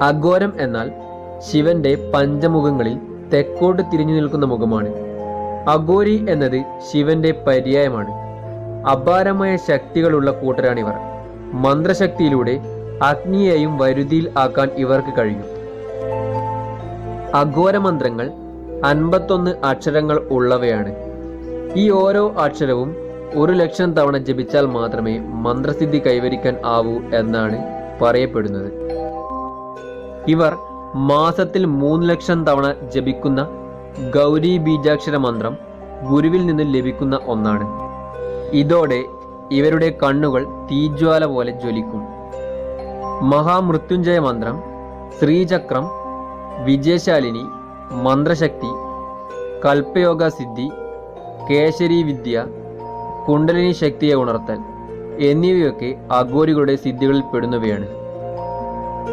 അഘോരം എന്നാൽ ശിവന്റെ പഞ്ചമുഖങ്ങളിൽ തെക്കോട്ട് തിരിഞ്ഞു നിൽക്കുന്ന മുഖമാണ്. അഘോരി എന്നത് ശിവന്റെ പര്യായമാണ്. അപാരമായ ശക്തികളുള്ള കൂട്ടരാണിവർ. മന്ത്രശക്തിയിലൂടെ അഗ്നിയെയും വരുതിയിൽ ആക്കാൻ ഇവർക്ക് കഴിയും. അഘോരമന്ത്രങ്ങൾ 51 അക്ഷരങ്ങൾ ഉള്ളവയാണ്. ഈ ഓരോ അക്ഷരവും 1,00,000 തവണ ജപിച്ചാൽ മാത്രമേ മന്ത്രസിദ്ധി കൈവരിക്കാൻ ആവൂ എന്നാണ് പറയപ്പെടുന്നത്. ഇവർ മാസത്തിൽ 3,00,000 തവണ ജപിക്കുന്ന ഗൗരി ബീജാക്ഷര മന്ത്രം ഗുരുവിൽ നിന്ന് ലഭിക്കുന്ന ഒന്നാണ്. ഇതോടെ ഇവരുടെ കണ്ണുകൾ തീജ്വാല പോലെ ജ്വലിക്കും. മഹാമൃത്യുഞ്ജയ മന്ത്രം, ശ്രീചക്രം, വിജയശാലിനി, മന്ത്രശക്തി, കൽപ്പയോഗ സിദ്ധി, കേശരി വിദ്യ, കുണ്ടലിനി ശക്തിയെ ഉണർത്തൽ എന്നിവയൊക്കെ അഘോരികളുടെ സിദ്ധികളിൽ പെടുന്നവയാണ്.